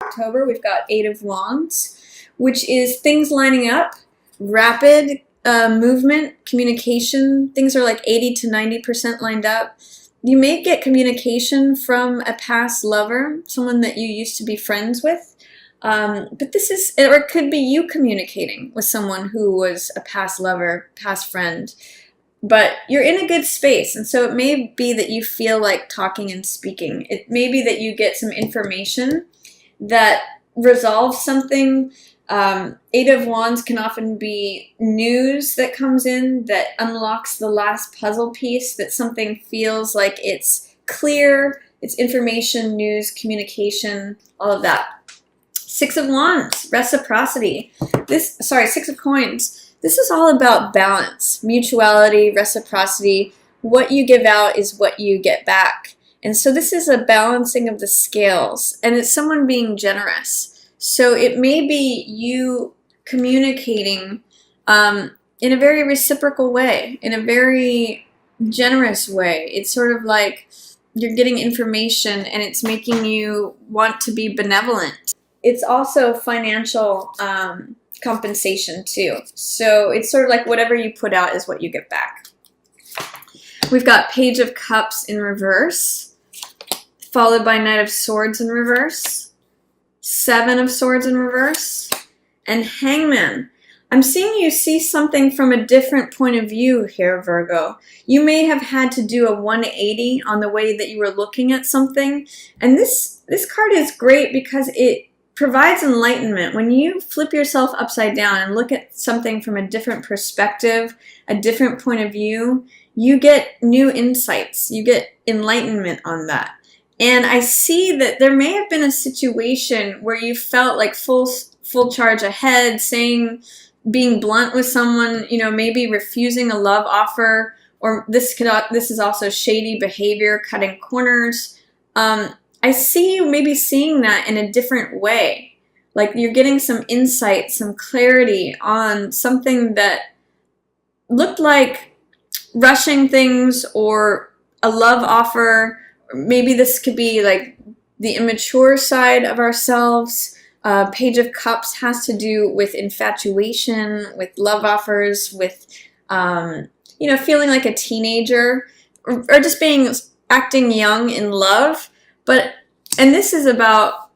October, we've got Eight of Wands, which is things lining up, rapid movement, communication. Things are like 80 to 90% lined up. You may get communication from a past lover, someone that you used to be friends with. But this is, or it could be you communicating with someone who was a past lover, past friend. But you're in a good space, and so it may be that you feel like talking and speaking. It may be that you get some information that resolves something. Eight of Wands can often be news that comes in that unlocks the last puzzle piece, that something feels like it's clear, it's information, news, communication, all of that. Six of Wands, reciprocity. Six of Coins. This is all about balance, mutuality, reciprocity. What you give out is what you get back. And so this is a balancing of the scales, and it's someone being generous. So it may be you communicating in a very reciprocal way, in a very generous way. It's sort of like you're getting information and it's making you want to be benevolent. It's also financial compensation too. So it's sort of like whatever you put out is what you get back. We've got Page of Cups in reverse, followed by Knight of Swords in reverse, Seven of Swords in reverse, and Hangman. I'm seeing you see something from a different point of view here, Virgo. You may have had to do a 180 on the way that you were looking at something. And this card is great because it provides enlightenment. When you flip yourself upside down and look at something from a different perspective, a different point of view, you get new insights. You get enlightenment on that. And I see that there may have been a situation where you felt like full charge ahead, being blunt with someone, maybe refusing a love offer, or this is also shady behavior, cutting corners. I see you maybe seeing that in a different way. Like you're getting some insight, some clarity on something that looked like rushing things or a love offer. Maybe this could be like the immature side of ourselves. Page of Cups has to do with infatuation, with love offers, with, feeling like a teenager or just acting young in love. And this is about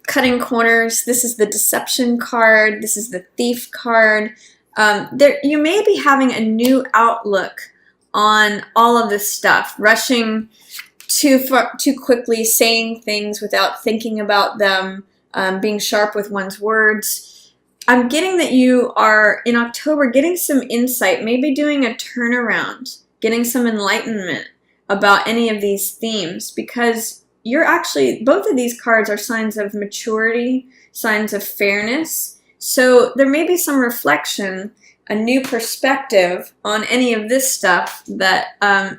cutting corners. This is the deception card. This is the thief card. You may be having a new outlook on all of this stuff, rushing too quickly, saying things without thinking about them, being sharp with one's words. I'm getting that you are, in October, getting some insight, maybe doing a turnaround, getting some enlightenment about any of these themes, because both of these cards are signs of maturity, signs of fairness. So there may be some reflection, a new perspective on any of this stuff that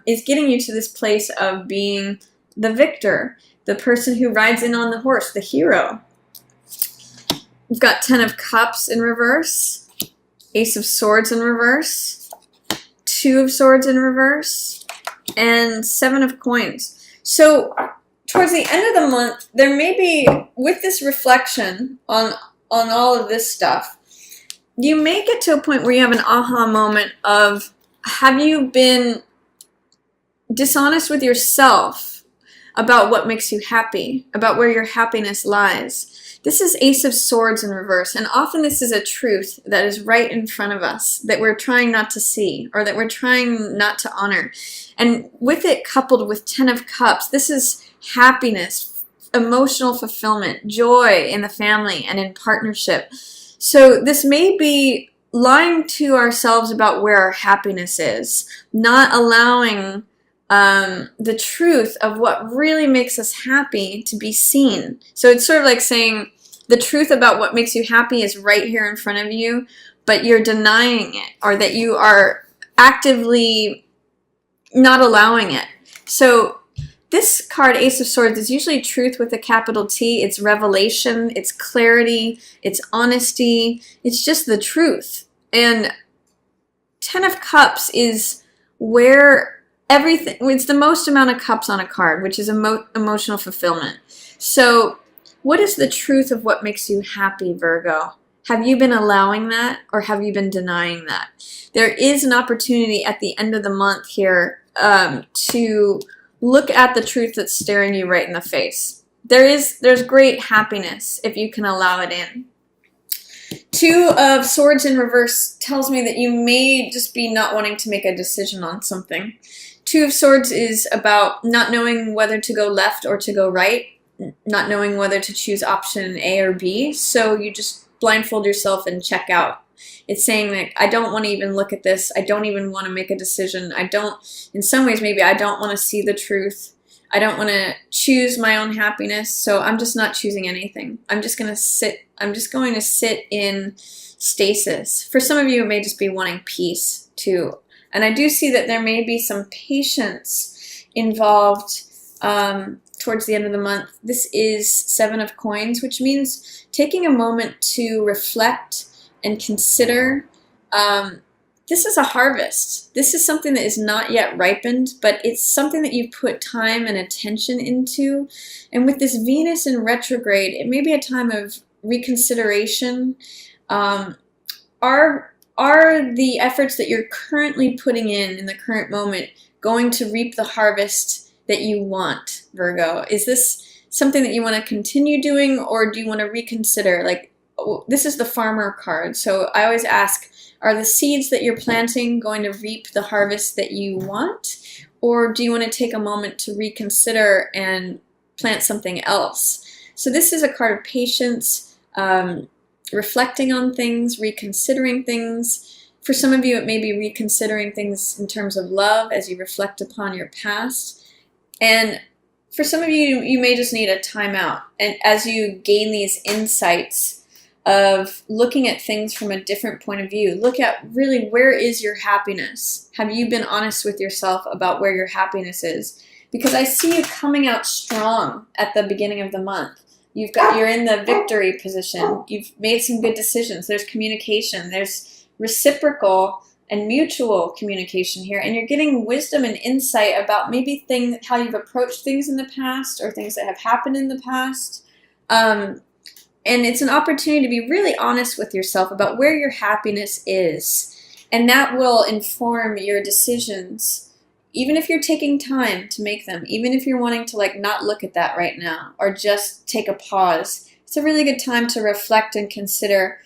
is getting you to this place of being the victor, the person who rides in on the horse, the hero. We've got Ten of Cups in reverse, Ace of Swords in reverse, Two of Swords in reverse, and Seven of Coins. So towards the end of the month, there may be, with this reflection on all of this stuff, you may get to a point where you have an aha moment of, have you been dishonest with yourself about what makes you happy, about where your happiness lies? This is Ace of Swords in reverse, and often this is a truth that is right in front of us that we're trying not to see or that we're trying not to honor. And with it coupled with Ten of Cups, this is happiness, emotional fulfillment, joy in the family and in partnership. So this may be lying to ourselves about where our happiness is, not allowing the truth of what really makes us happy to be seen. So it's sort of like saying the truth about what makes you happy is right here in front of you, but you're denying it, or that you are actively not allowing it. So this card, Ace of Swords, is usually truth with a capital T. It's revelation, it's clarity, it's honesty, it's just the truth. And Ten of Cups is where it's the most amount of cups on a card, which is emotional fulfillment. So What is the truth of what makes you happy, Virgo? Have you been allowing that, or have you been denying that? There is an opportunity at the end of the month here to look at the truth that's staring you right in the face. There's great happiness if you can allow it in. Two of Swords in reverse tells me that you may just be not wanting to make a decision on something. Two of Swords is about not knowing whether to go left or to go right, not knowing whether to choose option A or B, so you just blindfold yourself and check out. It's saying that I don't want to even look at this, I don't even want to make a decision, in some ways maybe I don't want to see the truth, I don't want to choose my own happiness, so I'm just not choosing anything. I'm just going to sit in stasis. For some of you, it may just be wanting peace too. And I do see that there may be some patience involved towards the end of the month. This is Seven of Coins, which means taking a moment to reflect and consider. This is a harvest. This is something that is not yet ripened, but it's something that you've put time and attention into. And with this Venus in retrograde, it may be a time of reconsideration. Are the efforts that you're currently putting in the current moment going to reap the harvest that you want, Virgo? Is this something that you want to continue doing, or do you want to reconsider? Like, this is the farmer card, so I always ask, are the seeds that you're planting going to reap the harvest that you want, or do you want to take a moment to reconsider and plant something else? So this is a card of patience, reflecting on things, reconsidering things. For some of you, it may be reconsidering things in terms of love as you reflect upon your past. And for some of you, you may just need a timeout. And as you gain these insights of looking at things from a different point of view, look at really, where is your happiness? Have you been honest with yourself about where your happiness is? Because I see you coming out strong at the beginning of the month. You're in the victory position. You've made some good decisions. There's communication. There's reciprocal and mutual communication here. And you're getting wisdom and insight about maybe how you've approached things in the past, or things that have happened in the past. And it's an opportunity to be really honest with yourself about where your happiness is. And that will inform your decisions, even if you're taking time to make them, even if you're wanting to not look at that right now, or just take a pause. It's a really good time to reflect and consider,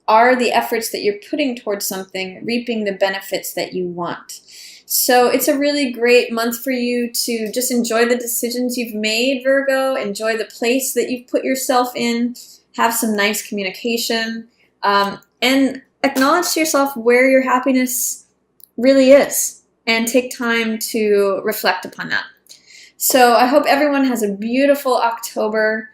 are the efforts that you're putting towards something reaping the benefits that you want? So it's a really great month for you to just enjoy the decisions you've made, Virgo. Enjoy the place that you've put yourself in. Have some nice communication. And acknowledge to yourself where your happiness really is. And take time to reflect upon that. So I hope everyone has a beautiful October.